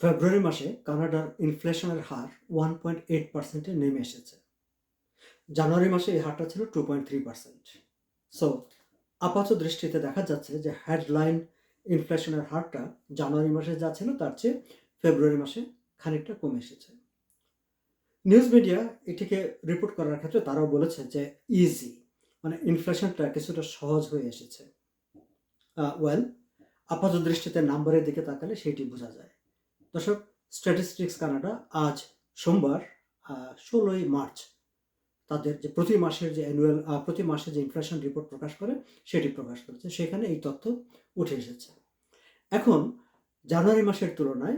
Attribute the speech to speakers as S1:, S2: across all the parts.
S1: ফেব্রুয়ারি মাসে কানাডার ইনফ্লেশনের হার 1.8%-এ নেমে এসেছে। জানুয়ারি মাসে এই হারটা ছিল 2.3%। সো আপাত দৃষ্টিতে দেখা যাচ্ছে যে হেডলাইন ইনফ্লেশনের হারটা জানুয়ারি মাসে যা ছিল তার চেয়ে ফেব্রুয়ারি মাসে খানিকটা কমে এসেছে। নিউজ মিডিয়া এটিকে রিপোর্ট করার ক্ষেত্রে তারাও বলেছে যে ইজি, মানে ইনফ্লেশনটা কিছুটা সহজ হয়ে এসেছে। ওয়েল, আপাত দৃষ্টিতে নাম্বারের দিকে তাকালে সেটি বোঝা যায়। দর্শক, স্ট্যাটিস্টিক্স কানাডা আজ সোমবার 16ই মার্চ তাদের যে প্রতি মাসে যে ইনফ্লেশন রিপোর্ট প্রকাশ করে সেটি প্রকাশ করেছে। সেখানে এই তথ্য উঠে এসেছে। এখন জানুয়ারি মাসের তুলনায়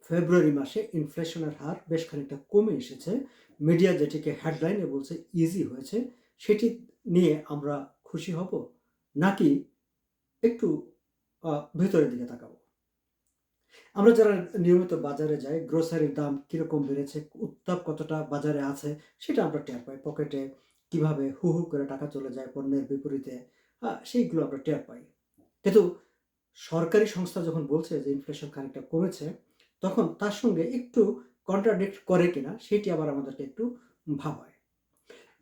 S1: ফেব্রুয়ারি মাসে ইনফ্লেশনের হার বেশ খানিকটা কমে এসেছে। মিডিয়া যেটিকে হেডলাইনে বলছে ইজি হয়েছে, সেটি নিয়ে আমরা খুশি হব নাকি একটু ভেতরের দিকে তাকাবো? আমরা যারা নিয়মিত বাজারে যাই, গ্রোসারির দাম কিরকম বেড়েছে, উত্তাপ কতটা বাজারে আছে সেটা আমরা টের পাই। পকেটে কিভাবে হু হু করে টাকা চলে যায় পণ্যের বিপরীতে, সেইগুলো আমরা টের পাই। কিন্তু সরকারি সংস্থা যখন বলছে যে ইনফ্লেশন খানিকটা কমেছে, তখন তার সঙ্গে একটু কন্ট্রাডিক্ট করে কিনা সেটি আবার আমাদেরকে একটু ভাবায়।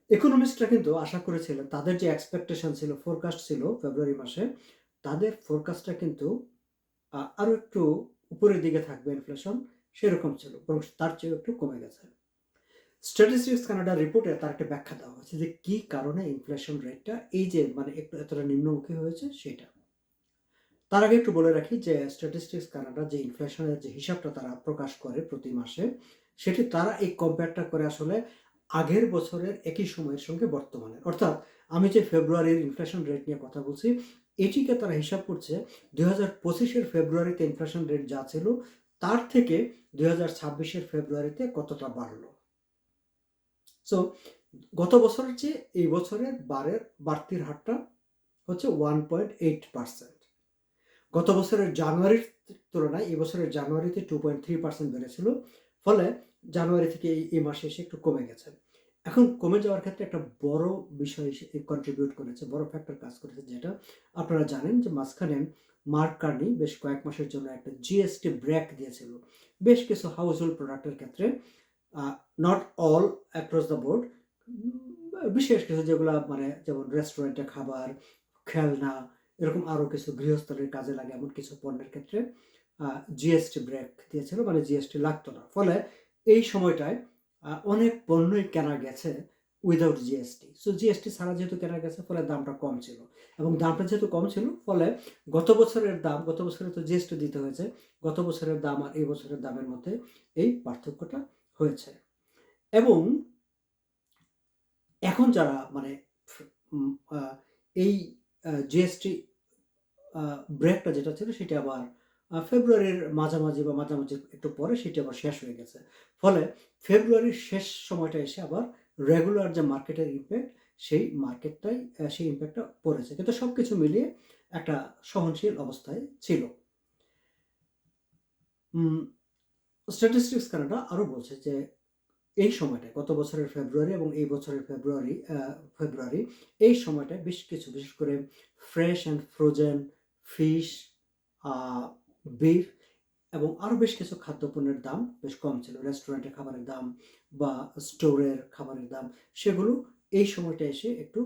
S1: ইকোনমিস্টরা কিন্তু আশা করেছিলেন, তাদের যে এক্সপেকটেশন ছিল, ফোরকাস্ট ছিল ফেব্রুয়ারি মাসে, তাদের ফোরকাস্টটা কিন্তু আরও একটু উপরের দিকে থাকবে ইনফ্লেশন, সেরকম ছিল, বরং তার চেয়েও একটু কমে গেছে। স্ট্যাটিস্টিক্স কানাডা রিপোর্টে তার একটা ব্যাখ্যা দেওয়া হয়েছে যে কী কারণে ইনফ্লেশন রেটটা এই যে মানে একটু এতটা নিম্নমুখী হয়েছে সেটা। তার আগে একটু বলে রাখি যে স্ট্যাটিস্টিক্স কানাডা যে ইনফ্লেশনের যে হিসাবটা তারা প্রকাশ করে প্রতি মাসে, সেটি তারা এই কম্পেয়ারটা করে আসলে আগের বছরের একই সময়ের সঙ্গে বর্তমানের। অর্থাৎ আমি যে ফেব্রুয়ারির ইনফ্লেশন রেট নিয়ে কথা বলছি, এটিকে তারা হিসাব করছে 2025-এর ফেব্রুয়ারিতে ইনফ্লেশন রেট যা ছিল তার থেকে 2026-এর ফেব্রুয়ারিতে কতটা বাড়লো। সো গত বছরের চেয়ে এই বছরের বাড়তির হারটা হচ্ছে 1.8%। গত বছরের জানুয়ারির তুলনায় এই বছরের জানুয়ারিতে 2.3% বেড়েছিল। ফলে জানুয়ারি থেকে এই মাসে এসে একটু কমে গেছে। এখন কমে যাওয়ার ক্ষেত্রে একটা বড় বিষয় কন্ট্রিবিউট করেছে, বড় ফ্যাক্টর কাজ করেছে, যেটা আপনারা জানেন যে মাঝখানে মার্ক কার্নি বেশ কয়েক মাসের জন্য একটা জিএসটি ব্রেক দিয়েছিল বেশ কিছু হাউস হোল্ড প্রোডাক্টের ক্ষেত্রে। Not all across the board, বিশেষ কিছু যেগুলো মানে যেমন রেস্টুরেন্টে খাবার, খেলনা, এরকম আরও কিছু গৃহস্থলীর কাজে লাগে এমন কিছু পণ্যের ক্ষেত্রে জিএসটি ব্রেক দিয়েছিল, মানে জিএসটি লাগতো না। ফলে এই সময়টায় অনেক পণ্যই কেনা গেছে উইদাউট জিএসটি। সো জিএসটি ছাড়া যেহেতু কেনা গেছে, ফলে দামটা কম ছিল, এবং দামটা যেহেতু কম ছিল ফলে গত বছরে তো জিএসটি দিতে হয়েছে, গত বছরের দাম আর এই বছরের দামের মধ্যে এই পার্থক্যটা হয়েছে। এবং এখন যারা মানে এই জিএসটি ব্রেকটা যেটা ছিল সেটা আবার ফেব্রুয়ারির মাঝামাঝি একটু পরে সেটি আবার শেষ হয়ে গেছে। ফলে ফেব্রুয়ারির শেষ সময়টা এসে আবার রেগুলার যে মার্কেটের ইম্প্যাক্ট, সেই ইম্প্যাক্টটা পড়েছে। কিন্তু সব কিছু মিলিয়ে একটা সহনশীল অবস্থায় ছিল। স্ট্যাটিস্টিক্স কানাডা আরও বলছে যে এই সময়টায়, গত বছরের ফেব্রুয়ারি এবং এই বছরের ফেব্রুয়ারি এই সময়টায় বেশ কিছু, বিশেষ করে fresh and frozen fish, beef এবং আরও বেশ কিছু খাদ্যপণ্যের দাম বেশ কম ছিল। রেস্টুরেন্টের খাবারের দাম বা স্টোরের খাবারের দাম, সেগুলো এই সময়টা এসে একটু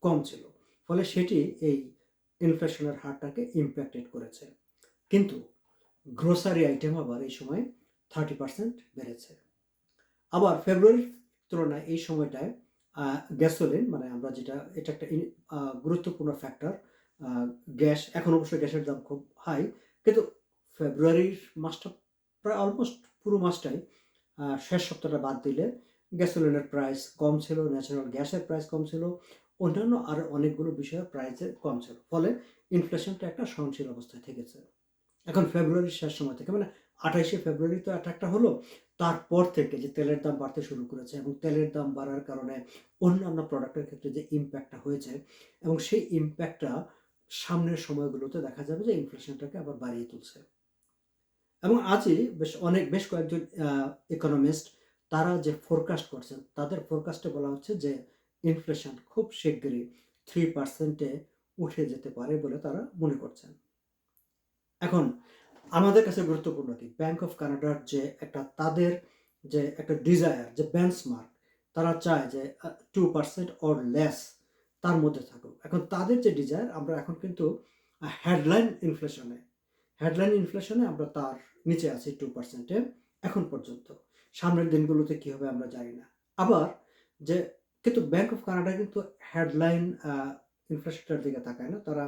S1: কম ছিল। ফলে সেটি এই ইনফ্লেশনের হারটাকে ইম্প্যাক্টেড করেছে। কিন্তু গ্রোসারি আইটেম আবার এই সময় 30% বেড়েছে। আবার ফেব্রুয়ারির তুলনায় এই সময়টায় গ্যাসোলিন, মানে আমরা এটা একটা গুরুত্বপূর্ণ ফ্যাক্টর। গ্যাস, এখন অবশ্য গ্যাসের দাম খুব হাই, কিন্তু ফেব্রুয়ারির মাসটা প্রায় অলমোস্ট পুরো মাসটাই, শেষ সপ্তাহটা বাদ দিলে গ্যাসোলিনের প্রাইস কম ছিল, ন্যাচারাল গ্যাসের প্রাইস কম ছিল, অন্যান্য আরও অনেকগুলো বিষয়ের প্রাইসে কম ছিল। ফলে ইনফ্লেশনটা একটা সহনশীল অবস্থায় থেকেছে। এখন ফেব্রুয়ারির শেষ সময় থেকে, মানে 28শে ফেব্রুয়ারি তো একটা হলো, তারপর থেকে যে তেলের দাম বাড়তে শুরু করেছে, এবং তেলের দাম বাড়ার কারণে অন্যান্য প্রোডাক্টের ক্ষেত্রে যে ইম্প্যাক্টটা হয়েছে, এবং সেই ইম্প্যাক্টটা সামনের সময়গুলোতে দেখা যাবে যে ইনফ্লেশনটাকে আবার বাড়িয়ে তুলছে। এবং আজই বেশ কয়েকজন ইকোনমিস্ট তারা যে ফোরকাস্ট করছেন, তাদের ফোরকাস্টে বলা হচ্ছে যে ইনফ্লেশন খুব শিগগিরই 3%-এ উঠে যেতে পারে বলে তারা মনে করছেন। এখন আমাদের কাছে গুরুত্বপূর্ণ কি? ব্যাংক অফ কানাডার যে একটা তাদের যে একটা ডিজায়ার যে বেঞ্চমার্ক তারা চায় যে 2% অর লেস তার মধ্যে থাকুক। এখন তাদের যে ডিজায়ার আমরা এখন কিন্তু হেডলাইন ইনফ্লেশনে আমরা তার নিচে আছি 2% এ এখন পর্যন্ত। সামনের দিনগুলোতে কি হবে আমরা জানি না। আবার যে কিন্তু ব্যাংক অফ কানাডা কিন্তু হেডলাইন ইনফ্লেশনটার দিকে তাকায় না। তারা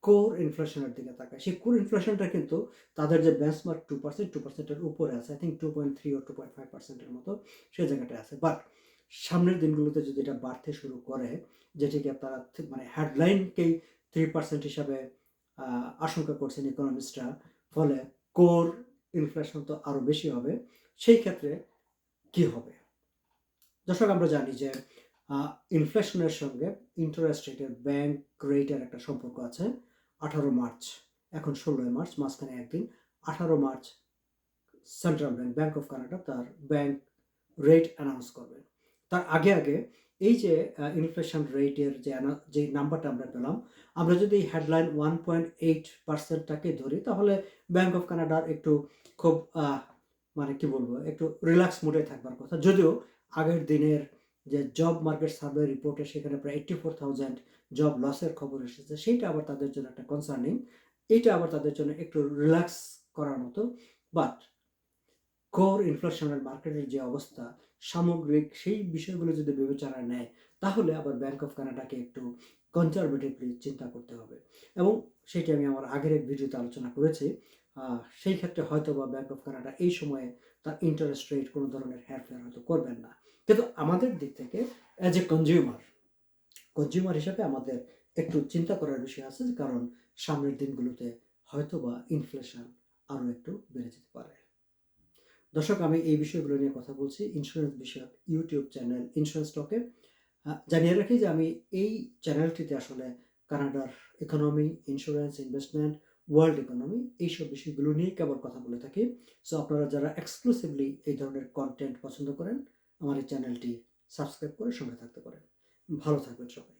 S1: কোর ইনফ্লেশনের দিকে তাকায়। সেই কোর ইনফ্লেশনটা কিন্তু তাদের যে বেঞ্চমার্ক 2% এর উপরে আছে। আই থিংক 2.3 or 2.5% এর মতো সেই জায়গাটায় আছে। বাট সামনের দিনগুলোতে যদি এটা বাড়তে শুরু করে, যেটিকে তারা মানে হেডলাইনকেই 3% হিসাবে আশঙ্কা করছেন ইকোনমিস্টরা। ফলে কোর ইনফ্লেশন তো আরো বেশি হবে। সেই ক্ষেত্রে কি হবে? দর্শক আমরা জানি যে ইনফ্লেশনের সঙ্গে ইন্টারেস্ট রেটের ব্যাংক রেটের একটা সম্পর্ক আছে। 18 মার্চ, এখন 16 মার্চ, মাঝখানে একদিন 18 March central bank of Canada তার ব্যাংক রেট অ্যানাউন্স করবে। তার আগে এই যে ইনফ্লেশন রেটের যে নাম্বারটা আমরা পেলাম, আমরা যদি হেডলাইন 1.8%টাকে ধরি তাহলে ব্যাংক অফ কানাডার একটু খুব মানে কি বলবো একটু রিল্যাক্স মুডে থাকবার কথা। যদিও আগের দিনের যে জব মার্কেট সার্ভে রিপোর্টে সেখানে প্রায় 84,000 জব লসের খবর এসেছে, সেইটা আবার তাদের জন্য একটা কনসার্নিং। এইটা আবার তাদের জন্য একটু রিল্যাক্স করার মতো। বাট কোর ইনফ্লেশনের মার্কেটের যে অবস্থা সামগ্রিক সেই বিষয়গুলো যদি বিবেচনায় নেয় তাহলে আবার ব্যাংক অফ কানাডাকে একটু কনজারভেটিভলি চিন্তা করতে হবে। এবং সেটি আমি আমার আগের এক ভিডিওতে আলোচনা করেছি। সেই ক্ষেত্রে হয়তো বা ব্যাংক অফ কানাডা এই সময়ে তার ইন্টারেস্ট রেট কোনো ধরনের হেরফের হয়তো করবেন না। কিন্তু আমাদের দিক থেকে অ্যাজ এ কনজিউমার হিসেবে আমাদের একটু চিন্তা করার বিষয় আছে, কারণ সামনের দিনগুলোতে হয়তো বা ইনফ্লেশন আরও একটু বেড়ে যেতে পারে। দর্শক আমি এই বিষয়গুলো নিয়ে কথা বলছি ইন্স্যুরেন্স বিষয়ক ইউটিউব চ্যানেল ইন্স্যুরেন্স টকে। জানিয়ে রাখি যে আমি এই চ্যানেলটিতে আসলে কানাডার economy, insurance, investment, world economy এইসব বিষয়গুলো নিয়ে কেবল কথা বলে থাকি। সো আপনারা যারা এক্সক্লুসিভলি এই ধরনের কন্টেন্ট পছন্দ করেন আমার এই চ্যানেলটি সাবস্ক্রাইব করে সঙ্গে থাকতে পারেন। ভালো থাকবেন সবাই।